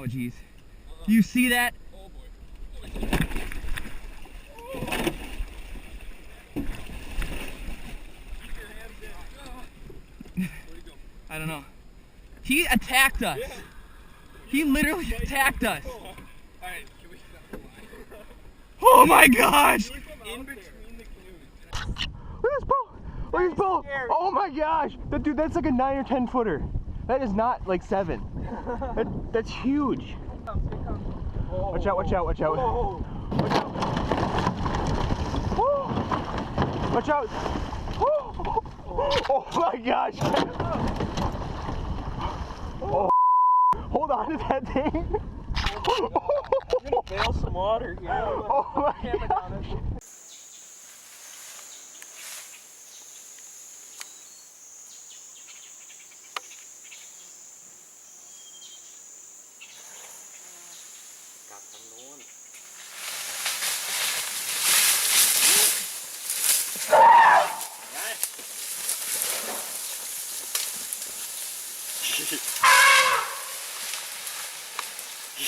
Oh geez. Do you see that? Oh boy. I don't know. He attacked us. Yeah. He literally attacked us. Alright, can we stop the line? Oh my gosh! In between the canoes. Look at this boat! Look at this boat! Oh my gosh! Dude, that's like a 9 or 10 footer. That is not like 7. That's huge. Watch out, watch out, watch out. Watch out. Woo. Watch out. Woo. Oh my gosh. Oh. Hold on to that thing. I'm gonna bail some water here. Oh my gosh.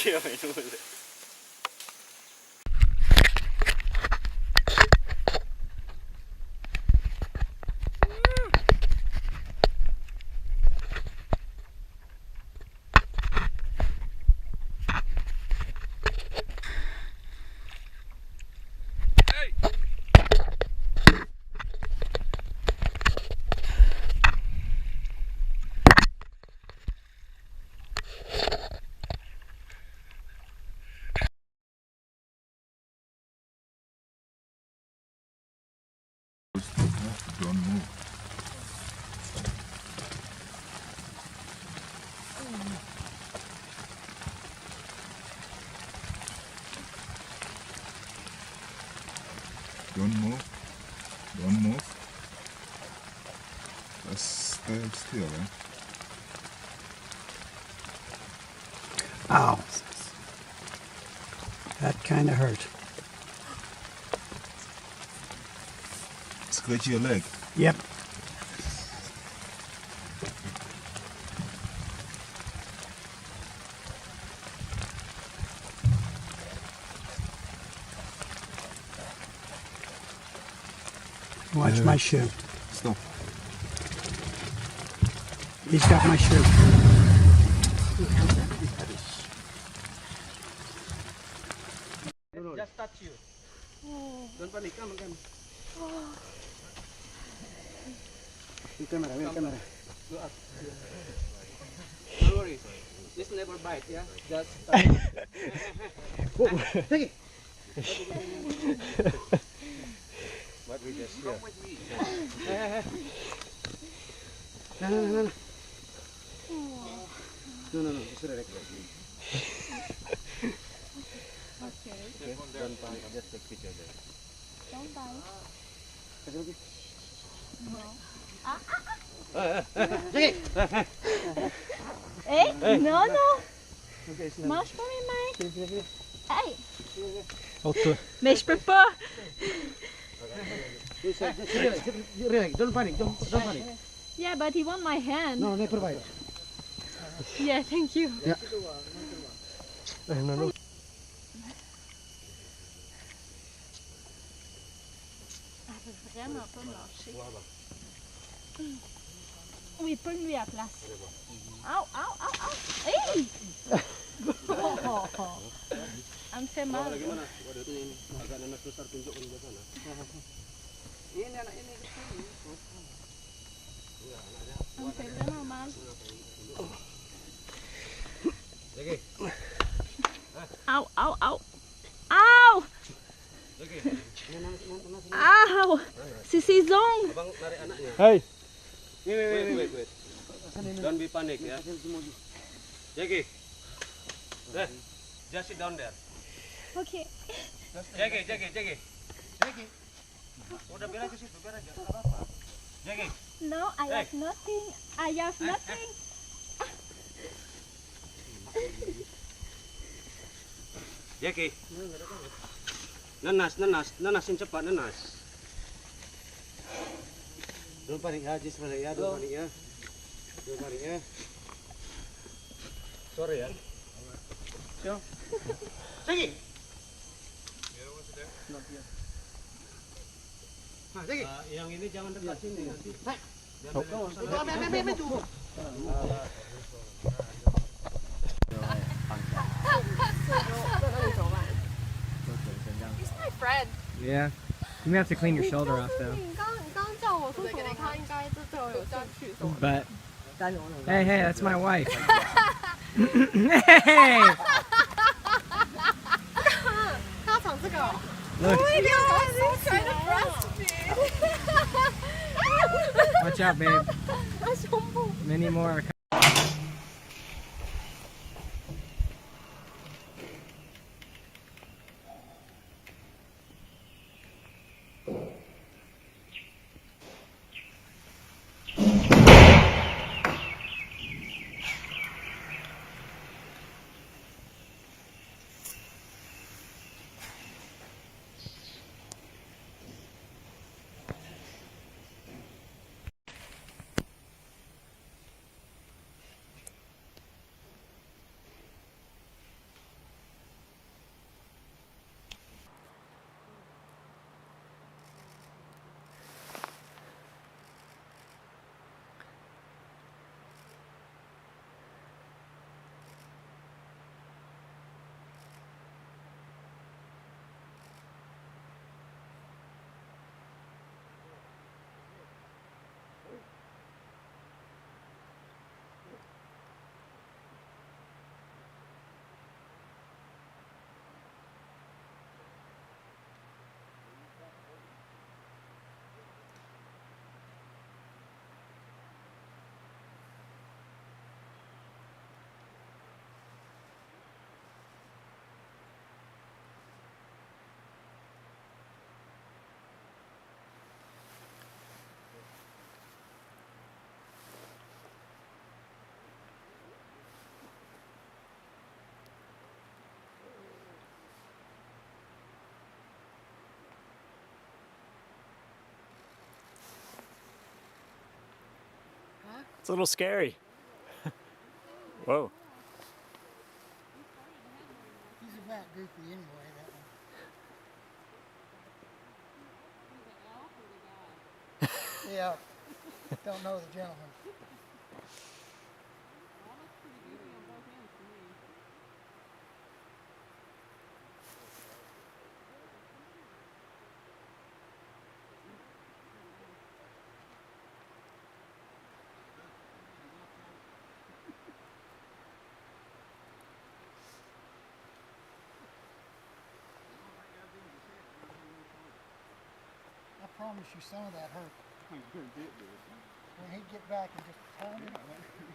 Yeah, I know that. Don't move. Don't move. Don't move. Just stay still, eh? Ow. That kind of hurt. Scratch your leg. Yep. Watch my shoe. Stop. He's got my shoe. Just touch you. Don't panic, come. Camera. Go up. Don't worry. This never bite, yeah? Just take it. What we just hear. No. It's direct. Okay. Don't panic, just take picture there. Don't bite. Okay. No. Take it. Eh? No. Okay, it's Marche pas mes mains. Hey. Auto. Mais je peux pas. Relax, don't panic, don't panic. Yeah, but he want my hand. No, never bite. Yeah, thank you. Yeah. No. Elle veut vraiment pas me lâcher. Oui, pogne-lui à la place. Au. Hey! Ang fait mal. Ang fait vraiment mal. Au! Ow! C'est ses ongles! Hey! Wait. Don't be panic, yeah? Jackie! There. Just sit down there. Okay. Jackie! Udah bilang ke situ, biar aja. Apa-apa. Jackie! No, I have nothing. Jackie! Nanasin cepat, nanas. Don't panik ya, just panik ya, don't panik ya. Don't panik ya. Sorry ya. Sure. Sige. Sige. Yang ini jangan dekat sini nanti. He's my friend. Yeah. You may have to clean your shoulder off though. 你刚叫我说什么？他应该这对我有兴趣。 But hey, hey, that's my wife. Hey! 他抢这个。 Look, He's trying to breast me. watch out, babe. 他胸部。 Many more are coming. It's a little scary. Whoa. He's a fat goofy anyway, that one. Yeah. Don't know the gentleman. I promise you some of that hurt. When he'd get back and just pound it.